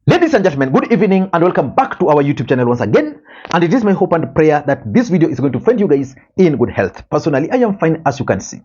Ladies and gentlemen, good evening and welcome back to our YouTube channel once again. And it is my hope and prayer that this video is going to find you guys in good health. Personally, I am fine, as you can see.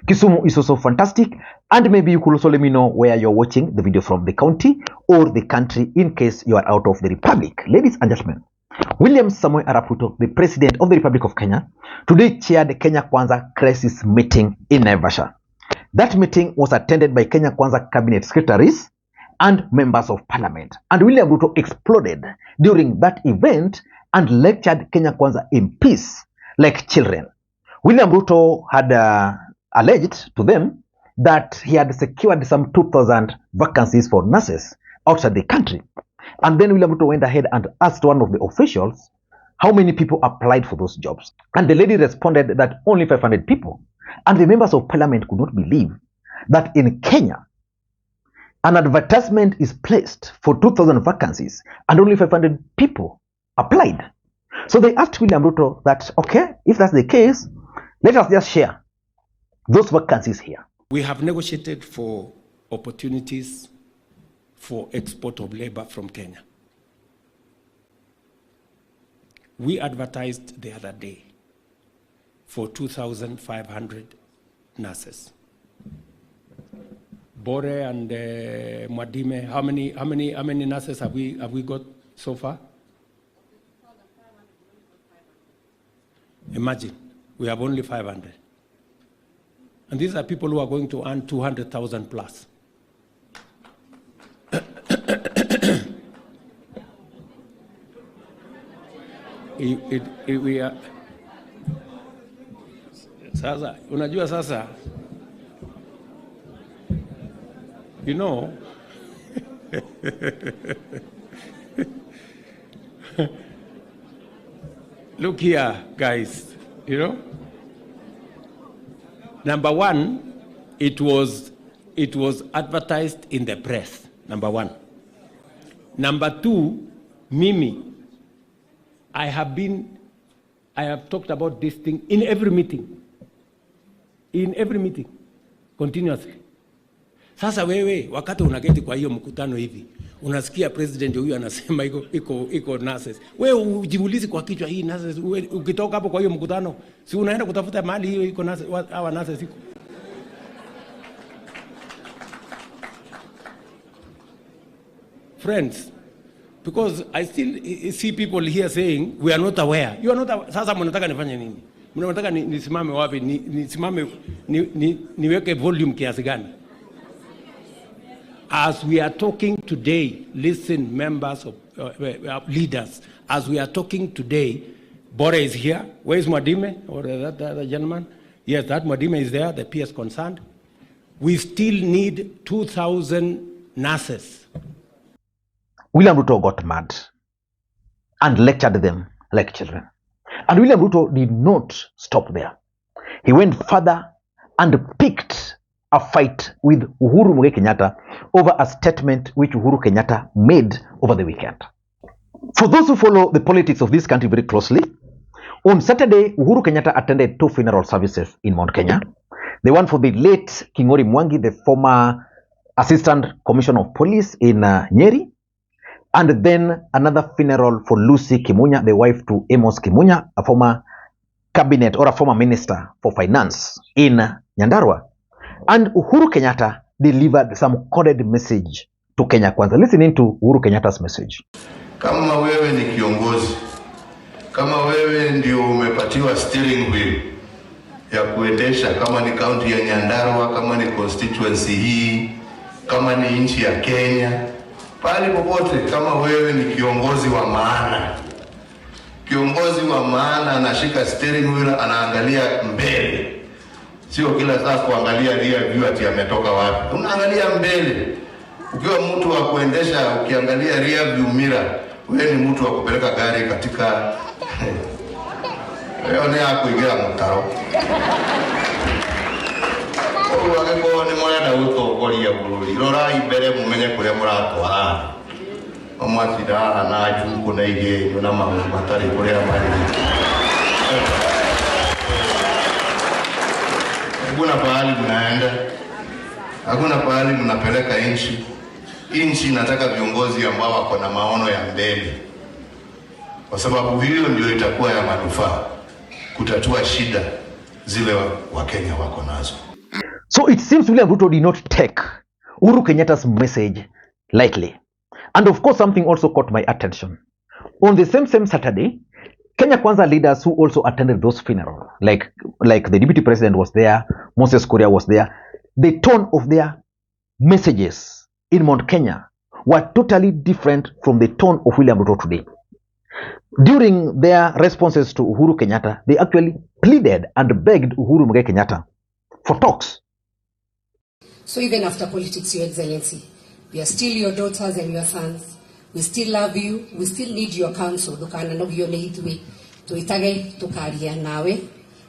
Kisumu is also fantastic, and maybe you could also let me know where you're watching the video from, the county or the country, in case you are out of the republic. Ladies and gentlemen, William Samoei Arap Ruto, the President of the Republic of Kenya, today chaired the Kenya Kwanza crisis meeting in NAIVASHA. That meeting was attended by Kenya Kwanza cabinet secretaries and members of parliament. And William Ruto exploded during that event and lectured Kenya Kwanza MPs like children. William Ruto had alleged to them that he had secured some 2,000 vacancies for nurses outside the country. And then William Ruto went ahead and asked one of the officials how many people applied for those jobs. And the lady responded that only 500 people. And the members of parliament could not believe that in Kenya, an advertisement is placed for 2,000 vacancies and only 500 people applied. So they asked William Ruto that, okay, if that's the case, let us just share those vacancies here. We have negotiated for opportunities for export of labor from Kenya. We advertised the other day for 2,500 nurses. Bore and Mwadime, how many nurses have we got so far? Imagine, we have only 500. And these are people who are going to earn 200,000 plus. We are sasa, unajua sasa, you know, look here, guys, you know, number one, it was advertised in the press, number one. Number two, Mimi, I have talked about this thing in every meeting, continuously. Sasa wewe wakati unaketi kwa hiyo mkutano hivi, unasikia president huyu anasema iko nurses. Wewe ujiulize kwa kichwa, hii nurses, ukitoka hapo kwa hiyo mkutano, si unaenda kutafuta mahali hiyo iko nurses, hawa nurses iko. Friends, because I still see people here saying we are not aware. You are not aware. Sasa mnataka nifanye nini? Mnataka nisimame wapi? Nisimame niweke volume kiasi gani? As we are talking today, listen, members of leaders, as we are talking today, Bore is here. Where is Mwadime, or that other gentleman? Yes, that Mwadime is there, the PS concerned. We still need 2,000 nurses. William Ruto got mad and lectured them like children. And William Ruto did not stop there. He went further and picked a fight with Uhuru Kenyatta over a statement which Uhuru Kenyatta made over the weekend. For those who follow the politics of this country very closely, on Saturday, Uhuru Kenyatta attended 2 funeral services in Mount Kenya. The one for the late Kingori Mwangi, the former Assistant Commissioner of Police in Nyeri, and then another funeral for Lucy Kimunya, the wife to Amos Kimunya, a former cabinet or a former minister for finance in Nyandarua. And Uhuru Kenyatta delivered some coded message to Kenya Kwanza. Listening to Uhuru Kenyatta's message. Kama wewe ni kiongozi, kama wewe ndio umepatiwa steering wheel ya kuendesha, kama ni county ya Nyandarua, kama ni constituency hii, kama ni nchi ya Kenya, pale popote, kama wewe ni kiongozi wa maana. Kiongozi wa maana anashika steering wheel, anaangalia mbele. Sio kila saa kuangalia rear view ati ametoka wapi. Unaangalia mbele. Ukiwa mtu wa kuendesha, ukiangalia rear view mirror, wewe ni mtu wa kupeleka gari katika wewe ni akuingia mtaro. Wageko ni mwana utokoria bururi. Rora imbere mumenye kuria muratwara. Omwatira na ajungu na ige na mamu matari kuria mali. Hakuna pahali mnaenda, hakuna pahali mnapeleka nchi. Hii nchi inataka viongozi ambao wako na maono ya mbele, kwa sababu hiyo ndio itakuwa ya manufaa kutatua shida zile Wakenya wako nazo. So it seems William Ruto did not take Uhuru Kenyatta's message lightly. And of course, something also caught my attention. On the same Saturday, Kenya Kwanza leaders who also attended those funerals, like the deputy president was there, Moses Kuria was there, the tone of their messages in Mount Kenya were totally different from the tone of William Ruto today. During their responses to Uhuru Kenyatta, they actually pleaded and begged Uhuru Kenyatta for talks. So even after politics, Your Excellency, we are still your daughters and your sons. We still love you. We still need your counsel. Dukana no gyo neitwe. Tuitage tukaria nawe.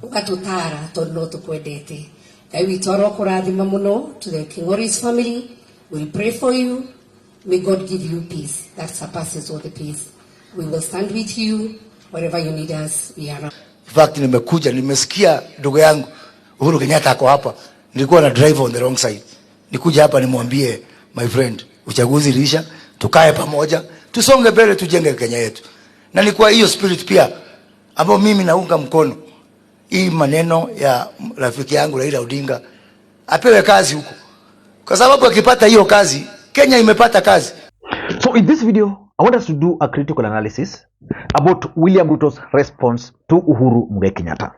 Ukatutara tono tukwedete. Kai witoro kurathima muno to the Kingoris family. We'll pray for you. May God give you peace that surpasses all the peace. We will stand with you wherever you need us. We are. In fact, nimesikia ndugu yangu Uhuru Kenyatta ako hapa. Nilikuwa na drive on the wrong side. Nikuja hapa nimwambie my friend, uchaguzi lisha, tukae pamoja, tusonge mbele, tujenge Kenya yetu. Na ni kwa hiyo spirit pia ambao mimi naunga mkono hii maneno ya rafiki yangu Raila Odinga apewe kazi huko. Kwa sababu akipata hiyo kazi, Kenya imepata kazi. So in this video, I want us to do a critical analysis about William Ruto's response to Uhuru Kenyatta.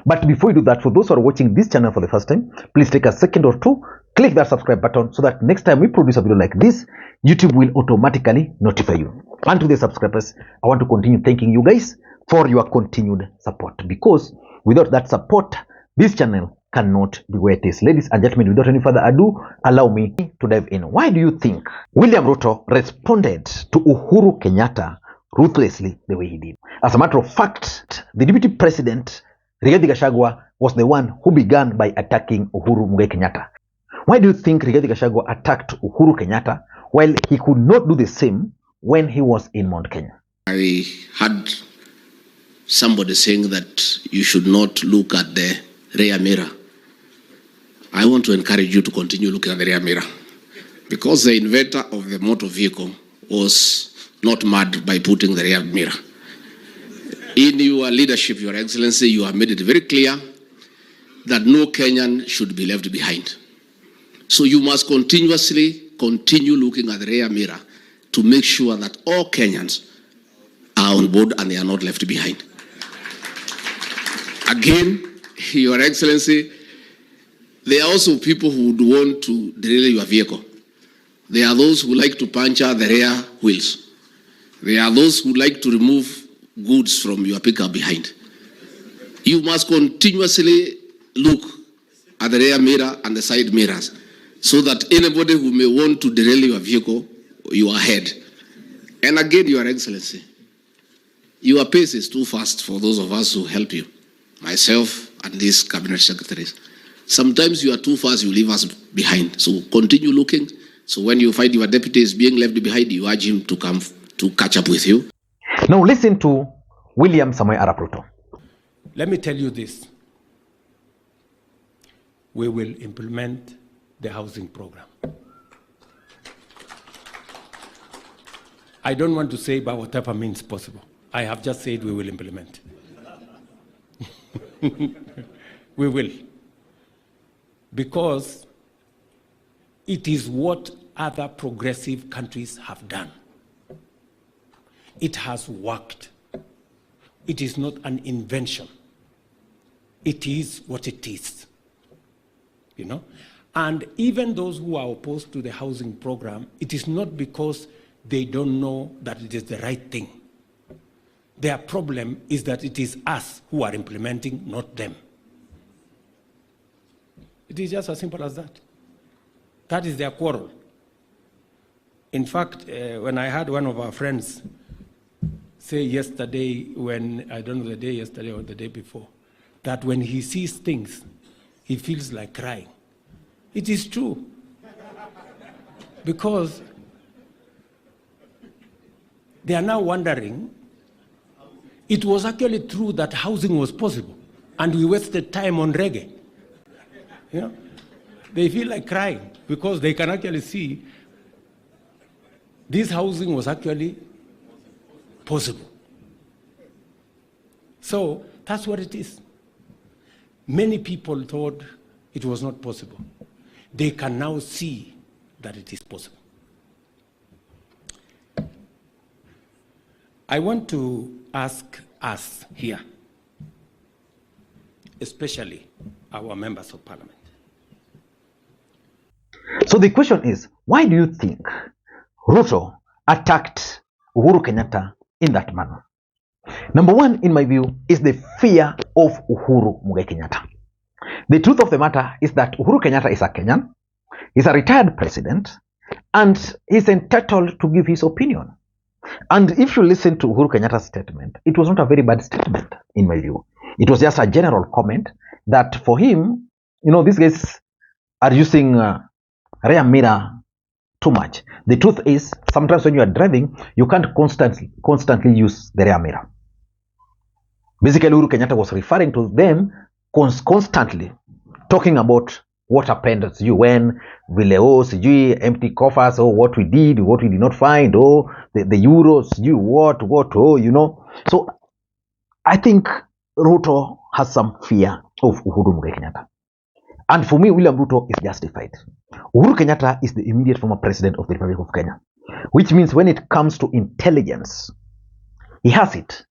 But before we do that, for those who are watching this channel for the first time, please take a second or two, click that subscribe button so that next time we produce a video like this, YouTube will automatically notify you. And to the subscribers, I want to continue thanking you guys for your continued support, because without that support, this channel cannot be where it is. Ladies and gentlemen, without any further ado, allow me to dive in. Why do you think William Ruto responded to Uhuru Kenyatta ruthlessly the way he did? As a matter of fact, the deputy president Rigathi Gachagua was the one who began by attacking Uhuru Kenyatta. Why do you think Rigathi Gachagua attacked Uhuru Kenyatta while he could not do the same when he was in Mount Kenya? I had somebody saying that you should not look at the rear mirror. I want to encourage you to continue looking at the rear mirror, because the inventor of the motor vehicle was not mad by putting the rear mirror. In your leadership, Your Excellency, you have made it very clear that no Kenyan should be left behind. So you must continue looking at the rear mirror to make sure that all Kenyans are on board and they are not left behind. Again, Your Excellency, there are also people who would want to derail your vehicle. There are those who like to puncture the rear wheels. There are those who like to remove goods from your pickup behind. You must continuously look at the rear mirror and the side mirrors so that anybody who may want to derail your vehicle, you are ahead. And again, Your Excellency, your pace is too fast for those of us who help you, myself and these cabinet secretaries. Sometimes you are too fast, you leave us behind. So continue looking. So when you find your deputy is being left behind, you urge him to come to catch up with you. Now listen to William Samoei Arap Ruto. Let me tell you this. We will implement the housing program. I don't want to say by whatever means possible. I have just said we will implement. We will. Because it is what other progressive countries have done. It has worked. It is not an invention. It is what it is. You know? And even those who are opposed to the housing program, it is not because they don't know that it is the right thing. Their problem is that it is us who are implementing, not them. It is just as simple as that. That is their quarrel. In fact, when I had one of our friends say yesterday, when, I don't know the day yesterday or the day before, that when he sees things, he feels like crying. It is true. Because they are now wondering, it was actually true that housing was possible, and we wasted time on reggae. You know? They feel like crying because they can actually see this housing was actually possible. So that's what it is. Many people thought it was not possible. They can now see that it is possible. I want to ask us here, especially our members of parliament. So the question is, why do you think Ruto attacked Uhuru Kenyatta in that manner? Number one, in my view, is the fear of Uhuru Kenyatta. The truth of the matter is that Uhuru Kenyatta is a Kenyan, he's a retired president, and he's entitled to give his opinion. And if you listen to Uhuru Kenyatta's statement, it was not a very bad statement, in my view. It was just a general comment that for him, these guys are using rear mirror too much. The truth is, sometimes when you are driving, you can't constantly use the rear mirror. Basically, Uhuru Kenyatta was referring to them constantly, talking about what happened to you when Vileo, empty coffers, what we did not find, the euros, So I think Ruto has some fear of Uhuru Kenyatta. And for me, William Ruto is justified. Uhuru Kenyatta is the immediate former president of the Republic of Kenya, which means when it comes to intelligence, he has it.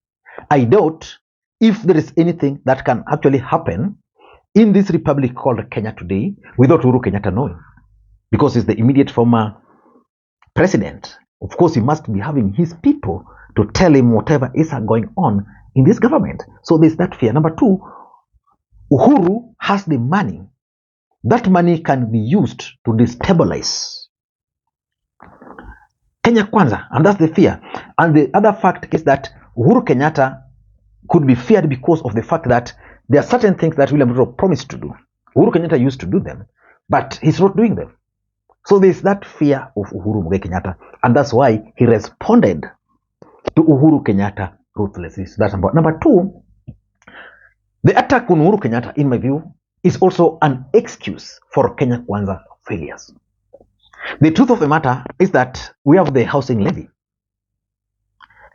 I doubt if there is anything that can actually happen in this republic called Kenya today without Uhuru Kenyatta knowing, because he's the immediate former president. Of course, he must be having his people to tell him whatever is going on in this government. So there's that fear. Number two, Uhuru has the money. That money can be used to destabilize Kenya Kwanza, and that's the fear. And the other fact is that Uhuru Kenyatta could be feared because of the fact that there are certain things that William Ruto promised to do. Uhuru Kenyatta used to do them, but he's not doing them. So there's that fear of Uhuru Kenyatta, and that's why he responded to Uhuru Kenyatta ruthlessly. So that's number two. The attack on Uhuru Kenyatta, in my view, is also an excuse for Kenya Kwanza failures. The truth of the matter is that we have the housing levy.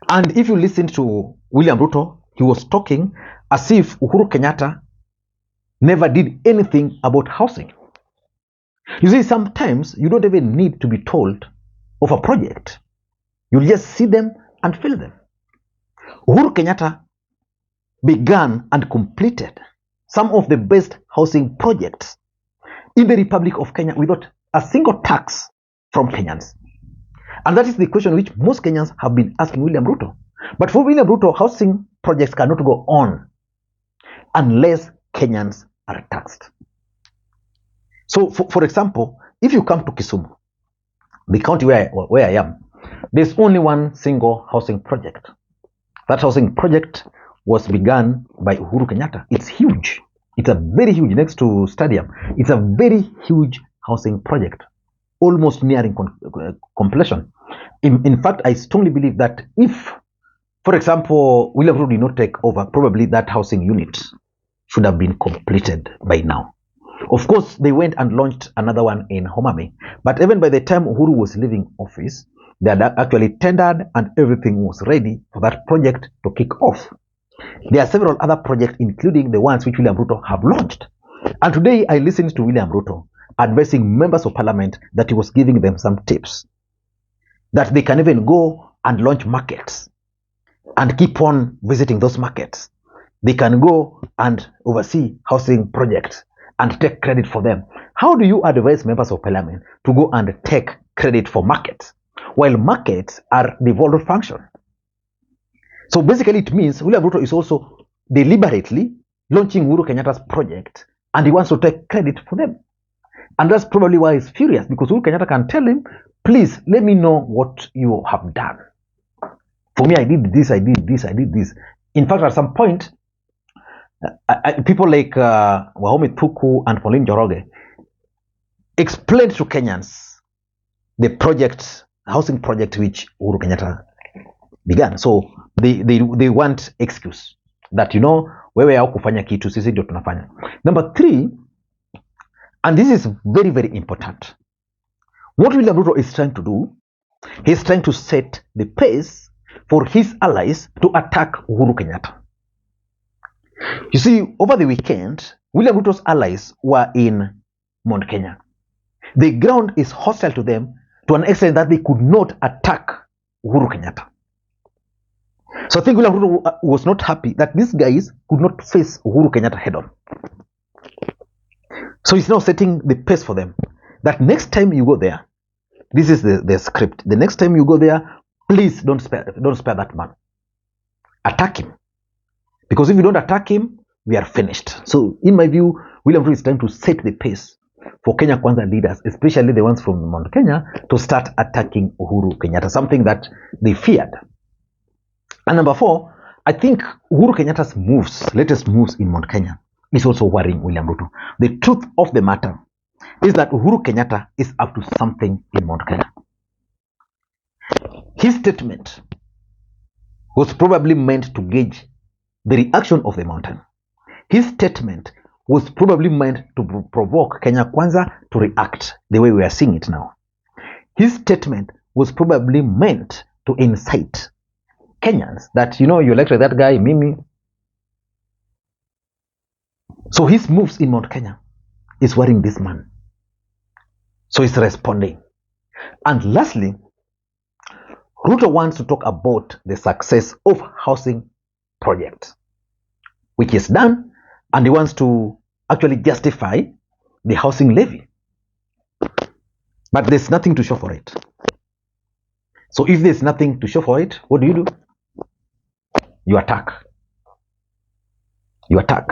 And if you listen to William Ruto, he was talking as if Uhuru Kenyatta never did anything about housing. You see, sometimes you don't even need to be told of a project. You just see them and feel them. Uhuru Kenyatta began and completed some of the best housing projects in the Republic of Kenya without a single tax from Kenyans. And that is the question which most Kenyans have been asking William Ruto. But for William Ruto, housing projects cannot go on unless Kenyans are taxed. So, for example, if you come to Kisumu, the county where I am, there's only one single housing project. That housing project was begun by Uhuru Kenyatta. It's huge. It's a very huge, next to stadium. It's a very huge housing project, almost nearing completion. In fact, I strongly believe that if, for example, William Ruto did not take over, probably that housing unit should have been completed by now. Of course, they went and launched another one in Homa Bay. But even by the time Uhuru was leaving office, they had actually tendered and everything was ready for that project to kick off. There are several other projects, including the ones which William Ruto have launched. And today I listened to William Ruto advising members of parliament that he was giving them some tips, that they can even go and launch markets and keep on visiting those markets. They can go and oversee housing projects and take credit for them. How do you advise members of parliament to go and take credit for markets, while markets are devolved function? So basically it means William Ruto is also deliberately launching Uhuru Kenyatta's project and he wants to take credit for them. And that's probably why he's furious, because Uhuru Kenyatta can tell him, please let me know what you have done. For me, I did this, I did this, I did this. In fact, at some point, people like Wahome Tuku and Pauline Njoroge explained to Kenyans the project, housing project which Uhuru Kenyatta began. So they want excuse that, wewe haukufanya kitu, sisi ndio tunafanya. Number three, and this is very, very important. What William Ruto is trying to do He's trying to set the pace for his allies to attack Uhuru Kenyatta. You see, over the weekend, William Ruto's allies were in Mount Kenya. The ground is hostile to them to an extent that they could not attack Uhuru Kenyatta. So I think William Ruto was not happy that these guys could not face Uhuru Kenyatta head on. So he's now setting the pace for them that next time you go there, this is the script. The next time you go there, please don't spare that man. Attack him. Because if you don't attack him, we are finished. So in my view, William Ruto is trying to set the pace for Kenya Kwanza leaders, especially the ones from Mount Kenya, to start attacking Uhuru Kenyatta, something that they feared. And number 4, I think Uhuru Kenyatta's latest moves in Mount Kenya is also worrying William Ruto. The truth of the matter is that Uhuru Kenyatta is up to something in Mount Kenya. His statement was probably meant to gauge the reaction of the mountain. His statement was probably meant to provoke Kenya Kwanza to react the way we are seeing it now. His statement was probably meant to incite Kenyans that, you elected that guy, Mimi. So his moves in Mount Kenya is worrying this man. So he's responding. And lastly, Ruto wants to talk about the success of housing projects, which is done, and he wants to actually justify the housing levy. But there's nothing to show for it. So if there's nothing to show for it, what do? You attack. You attack.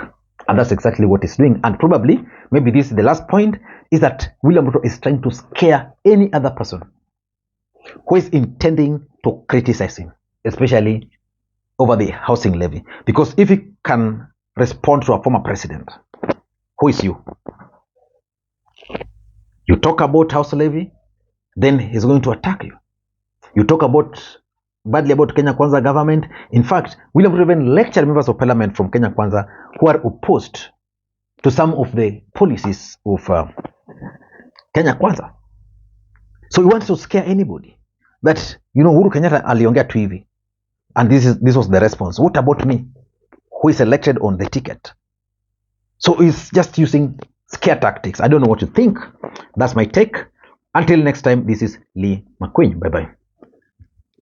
And that's exactly what he's doing. And probably, maybe this is the last point, is that William Ruto is trying to scare any other person who is intending to criticize him, especially over the housing levy. Because if he can respond to a former president, who is you? You talk about house levy, then he's going to attack you. You talk badly about Kenya Kwanza government. In fact, William Ruto even lectured members of parliament from Kenya Kwanza who are opposed to some of the policies of Kenya Kwanza. So he wants to scare anybody that, Uhuru Kenyatta aliongea tu hivi. And this was the response. What about me, who is elected on the ticket? So he's just using scare tactics. I don't know what you think. That's my take. Until next time, this is Lee Makwiny. Bye-bye.